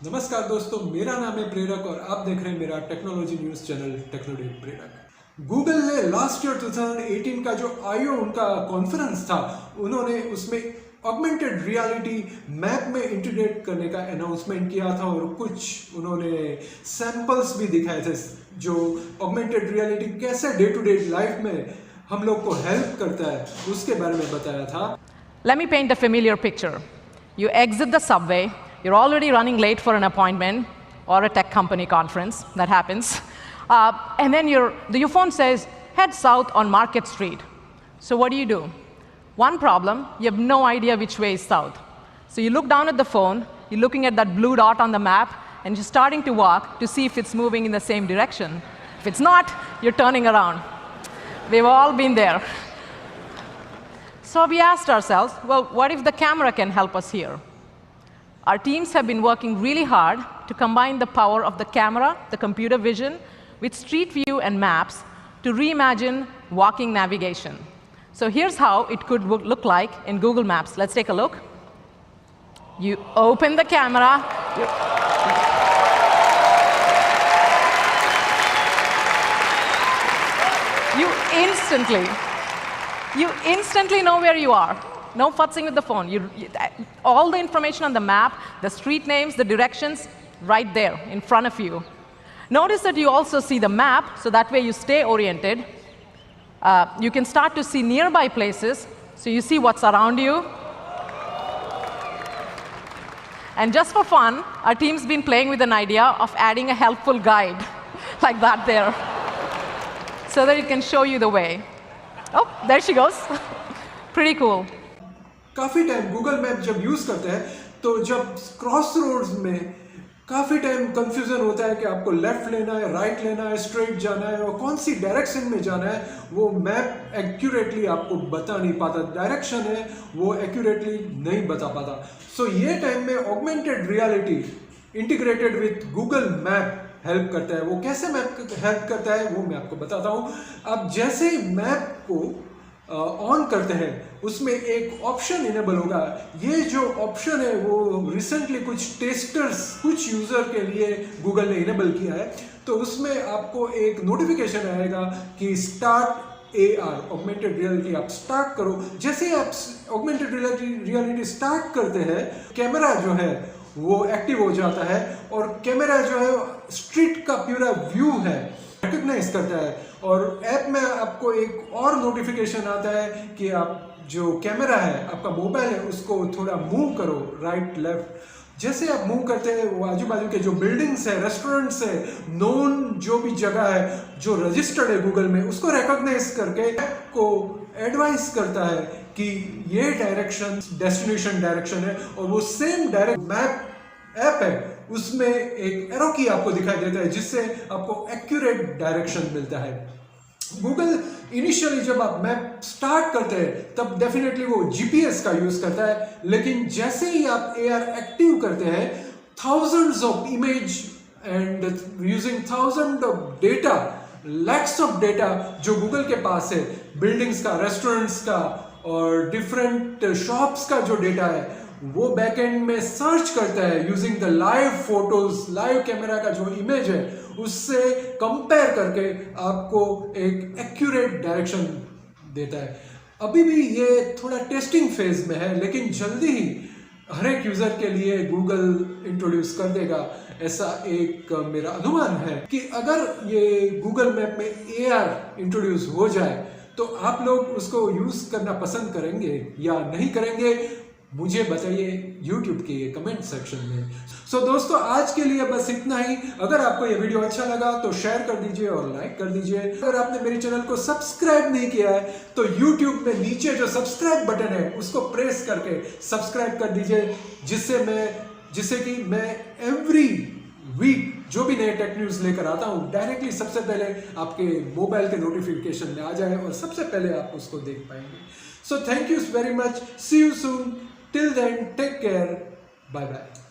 नमस्कार दोस्तों, मेरा नाम है प्रेरक और आप देख रहे हैं मेरा टेक्नोलॉजी न्यूज़ चैनल टेक्नोडे प्रेरक। गूगल ने लास्ट ईयर 2018 का जो आईओ उनका कॉन्फ्रेंस था, उन्होंने उसमें ऑगमेंटेड रियलिटी मैप में इंटीग्रेट करने का अनाउंसमेंट किया था और कुछ उन्होंने सैंपल्स भी दिखाए थे जो ऑगमेंटेड रियलिटी कैसे डे टू डे लाइफ में हम लोग को हेल्प करता है उसके बारे में बताया था। Let me paint a familiar picture. You exit the subway, you're already running late for an appointment or a tech company conference, that happens. And then your phone says, head south on Market Street. So what do? One problem, you have no idea which way is south. So you look down at the phone, you're looking at that blue dot on the map, and you're starting to walk to see if it's moving in the same direction. If it's not, you're turning around. We've all been there. So we asked ourselves, well, what if the camera can help us here? Our teams have been working really hard to combine the power of the camera, the computer vision, with Street View and maps to reimagine walking navigation. So here's how it could look like in Google Maps. Let's take a look. You open the camera. You instantly know where you are. No futzing with the phone. All the information on the map, the street names, the directions, right there in front of you. Notice that you also see the map, so that way you stay oriented. You can start to see nearby places, so you see what's around you. And just for fun, our team's been playing with an idea of adding a helpful guide, like that there, so that it can show you the way. Oh, there she goes. Pretty cool. काफ़ी time Google map जब use करते हैं तो जब cross roads में काफ़ी time confusion होता है कि आपको लेफ्ट लेना है, राइट लेना है, स्ट्रेट जाना है और कौन सी डायरेक्शन में जाना है, वो मैप एक्यूरेटली आपको बता नहीं पाता। डायरेक्शन है वो एक्यूरेटली नहीं बता पाता। सो ये टाइम में augmented reality integrated with Google map help करता है। वो कैसे मैप हेल्प करता है वो मैं आपको बताता हूँ। आप जैसे ही मैप को ऑन करते हैं उसमें एक ऑप्शन इनेबल होगा। ये जो ऑप्शन है वो रिसेंटली कुछ टेस्टर्स, कुछ यूज़र के लिए गूगल ने इनेबल किया है। तो उसमें आपको एक नोटिफिकेशन आएगा कि स्टार्ट AR ऑगमेंटेड रियलिटी आप स्टार्ट करो। जैसे ही आप ऑगमेंटेड रियलिटी स्टार्ट करते हैं, कैमरा जो है वो एक्टिव हो जाता है और कैमरा जो है स्ट्रीट का पूरा व्यू है रिकॉग्नाइज करता है और ऐप में आपको एक और नोटिफिकेशन आता है कि आप जो कैमरा है, आपका मोबाइल है, उसको थोड़ा मूव करो राइट लेफ्ट। जैसे आप मूव करते हैं वो आजू बाजू के जो बिल्डिंग्स है, रेस्टोरेंट्स है, नोन जो भी जगह है जो रजिस्टर्ड है गूगल में, उसको रिकॉग्नाइज करके ऐप को एडवाइस करता है कि ये डायरेक्शन डेस्टिनेशन डायरेक्शन है और वो सेम डायरेक्ट मैप ऐप है उसमें एक एरो की आपको दिखाई देता है जिससे आपको एक्यूरेट डायरेक्शन मिलता है। गूगल इनिशियली जब आप मैप स्टार्ट करते हैं तब डेफिनेटली वो जीपीएस का यूज करता है, लेकिन जैसे ही आप AR एक्टिव करते हैं, thousands of image and using thousand of data, lakhs of data जो गूगल के पास है, बिल्डिंग्स का, रेस्टोरेंट्स का और डिफरेंट शॉप्स का जो डेटा है वो बैकएंड में सर्च करता है using the live photos, live camera का जो इमेज है उससे कंपेयर करके आपको एक एक्यूरेट डायरेक्शन देता है। अभी भी ये थोड़ा टेस्टिंग फेज में है, लेकिन जल्दी ही हर एक यूजर के लिए गूगल इंट्रोड्यूस कर देगा, ऐसा एक मेरा अनुमान है कि अगर ये गूगल मैप में AR इंट्रोड्यूस हो जाए तो आप लोग उसको यूज करना पसंद करेंगे या नहीं करेंगे, मुझे बताइए YouTube के कमेंट सेक्शन में। सो दोस्तों, आज के लिए बस इतना ही। अगर आपको ये वीडियो अच्छा लगा तो शेयर कर दीजिए और लाइक कर दीजिए। अगर आपने मेरे चैनल को सब्सक्राइब नहीं किया है तो YouTube में नीचे जो सब्सक्राइब बटन है उसको प्रेस करके सब्सक्राइब कर दीजिए, जिससे कि मैं एवरी वीक जो भी नए टेक न्यूज़ लेकर आता हूँ डायरेक्टली सबसे पहले आपके मोबाइल के नोटिफिकेशन में आ जाए और सबसे पहले आप उसको देख पाएंगे। So thank you very much, see you soon, till then take care, bye bye।